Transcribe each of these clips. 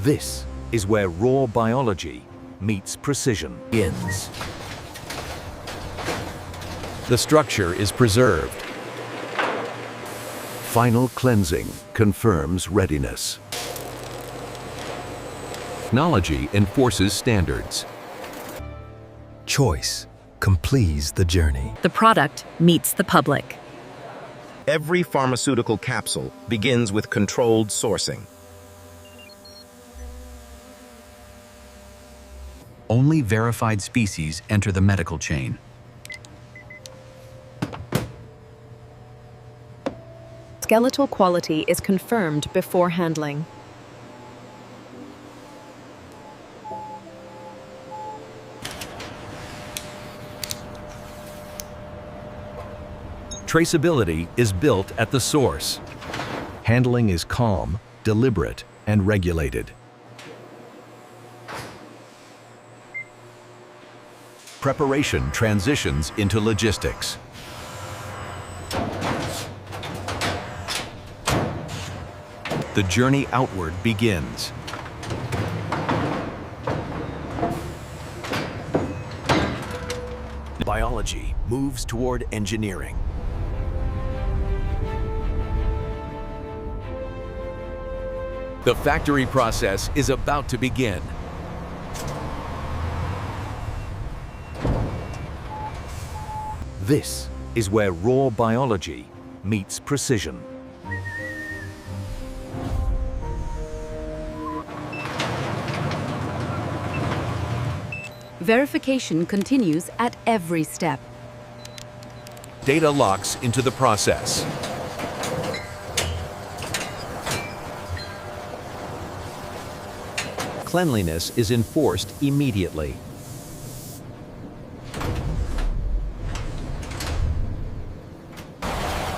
This is where raw biology meets precision begins. The structure is preserved. Final cleansing confirms readiness. Technology enforces standards. Choice completes the journey. The product meets the public. Every pharmaceutical capsule begins with controlled sourcing. Only verified species enter the medical chain. Skeletal quality is confirmed before handling. Traceability is built at the source. Handling is calm, deliberate, and regulated. Preparation transitions into logistics. The journey outward begins. Biology moves toward engineering. The factory process is about to begin. This is where raw biology meets precision. Verification continues at every step. Data locks into the process. Cleanliness is enforced immediately.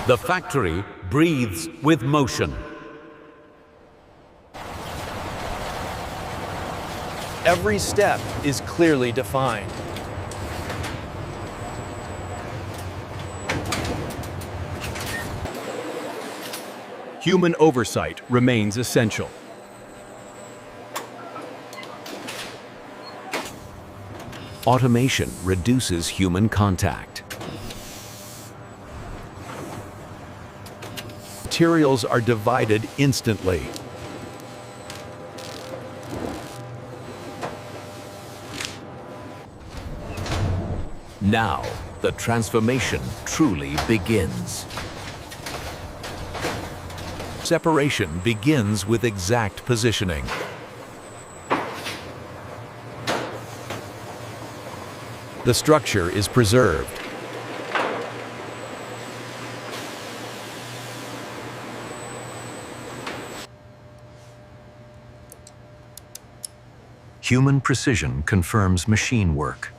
The factory breathes with motion. Every step is clearly defined. Human oversight remains essential. Automation reduces human contact. Materials are divided instantly. Now, the transformation truly begins. Separation begins with exact positioning. The structure is preserved. Human precision confirms machine work.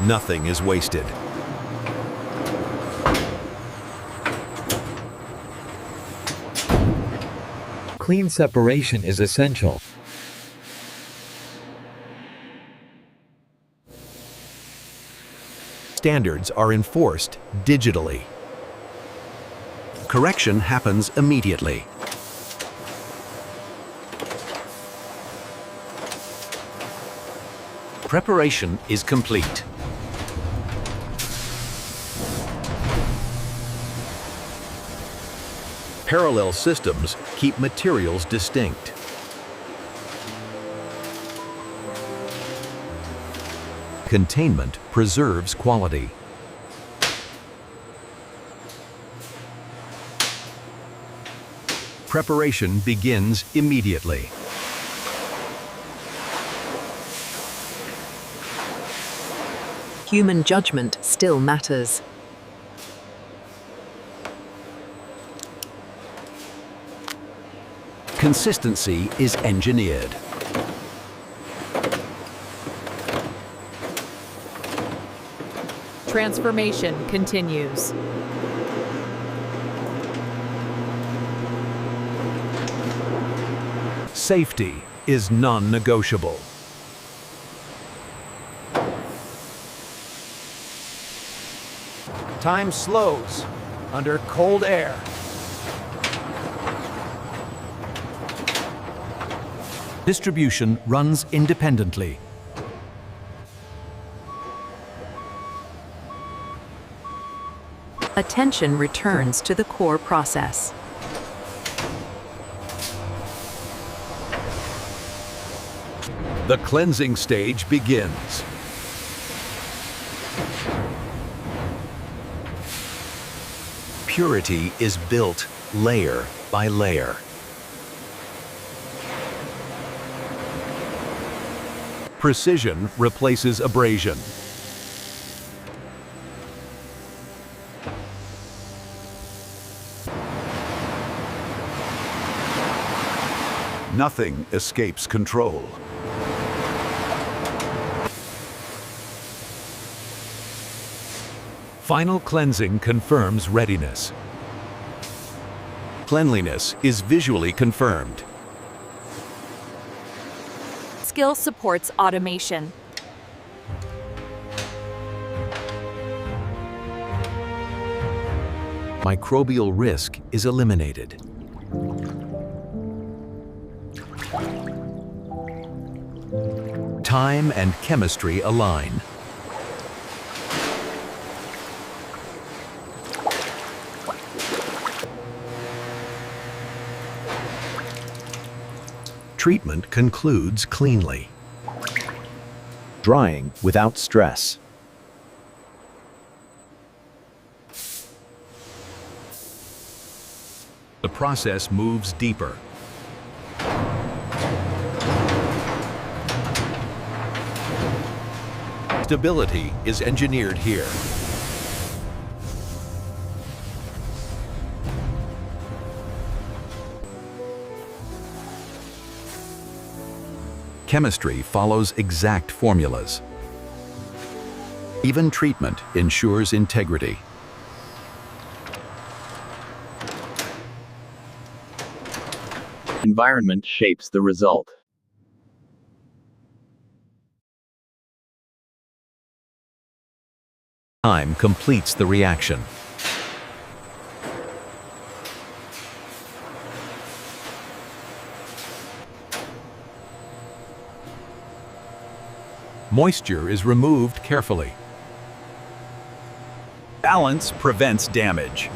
Nothing is wasted. Clean separation is essential. Standards are enforced digitally. Correction happens immediately. Preparation is complete. Parallel systems keep materials distinct. Containment preserves quality. Preparation begins immediately. Human judgment still matters. Consistency is engineered. Transformation continues. Safety is non-negotiable. Time slows under cold air. Distribution runs independently. Attention returns to the core process. The cleansing stage begins. Purity is built layer by layer. Precision replaces abrasion. Nothing escapes control. Final cleansing confirms readiness. Cleanliness is visually confirmed. Skill supports automation. Microbial risk is eliminated. Time and chemistry align. Treatment concludes cleanly. Drying without stress. The process moves deeper. Stability is engineered here. Chemistry follows exact formulas. Even treatment ensures integrity. Environment shapes the result. Time completes the reaction. Moisture is removed carefully. Balance prevents damage.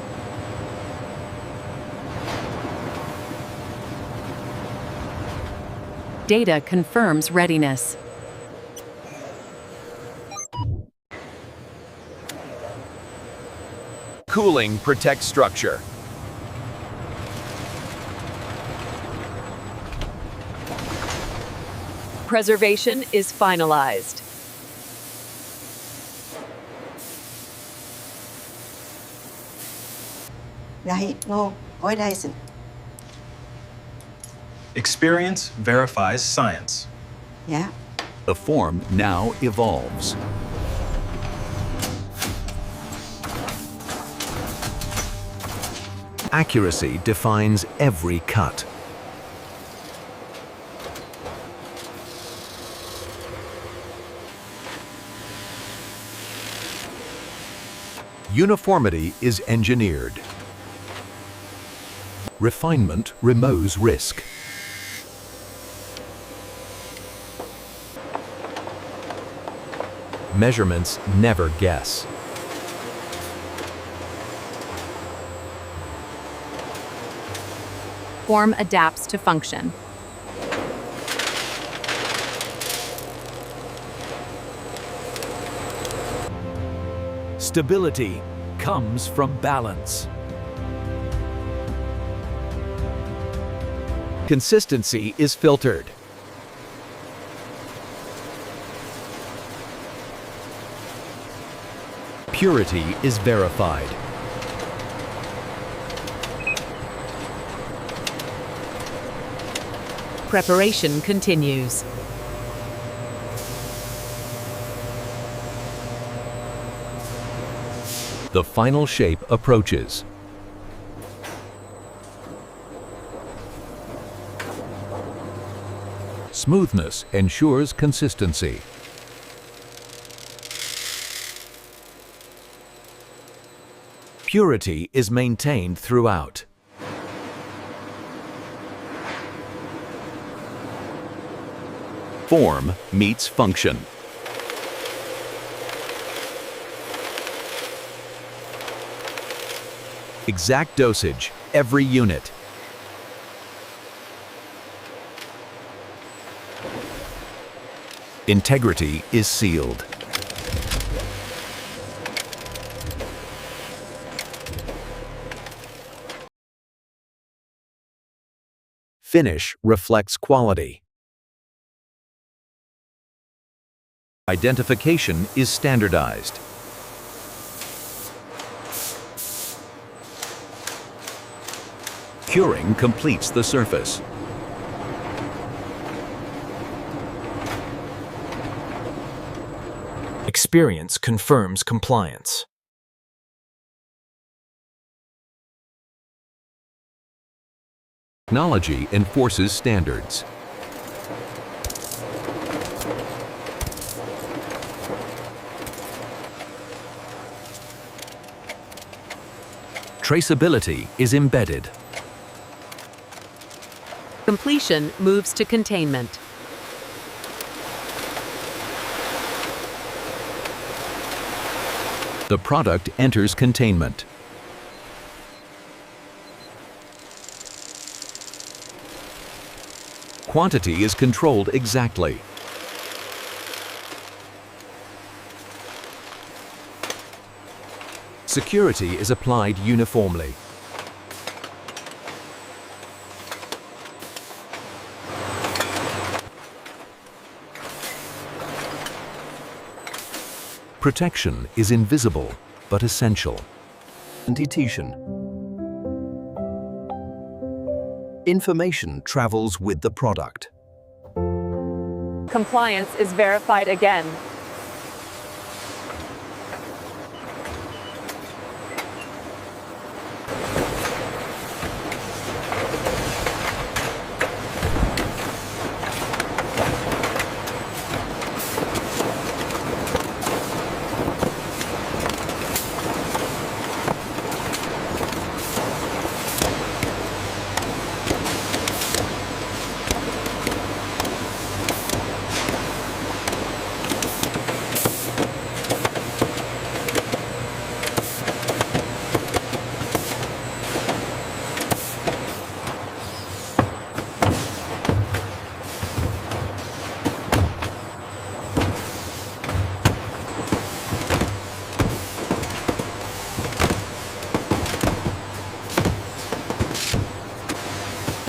Data confirms readiness. Cooling protects structure. Preservation is finalized. Experience verifies science. The form now evolves. Accuracy defines every cut. Uniformity is engineered. Refinement removes risk. Measurements never guess. Form adapts to function. Stability comes from balance. Consistency is filtered. Purity is verified. Preparation continues. The final shape approaches. Smoothness ensures consistency. Purity is maintained throughout. Form meets function. Exact dosage, every unit. Integrity is sealed. Finish reflects quality. Identification is standardized. Curing completes the surface. Experience confirms compliance. Technology enforces standards. Traceability is embedded. Completion moves to containment. The product enters containment. Quantity is controlled exactly. Security is applied uniformly. Protection is invisible but essential. Sanitation. Information travels with the product. Compliance is verified again.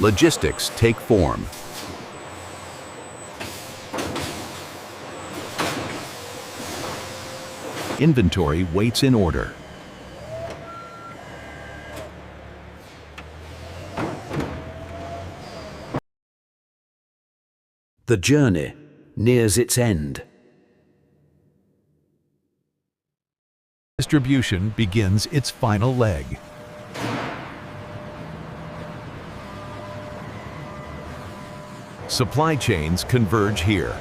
Logistics take form. Inventory waits in order. The journey nears its end. Distribution begins its final leg. Supply chains converge here.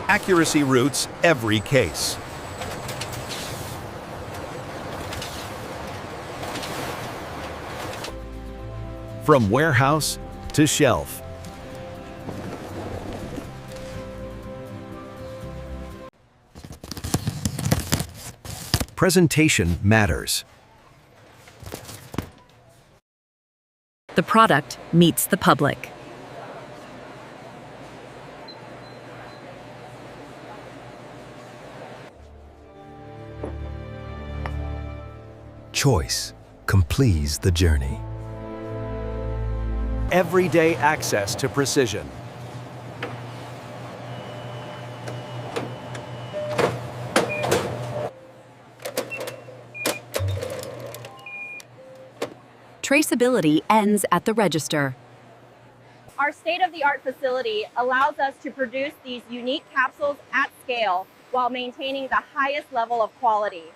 Accuracy routes every case. From warehouse to shelf. Presentation matters. The product meets the public. Choice completes the journey. Everyday access to precision. Traceability ends at the register. Our state-of-the-art facility allows us to produce these unique capsules at scale while maintaining the highest level of quality.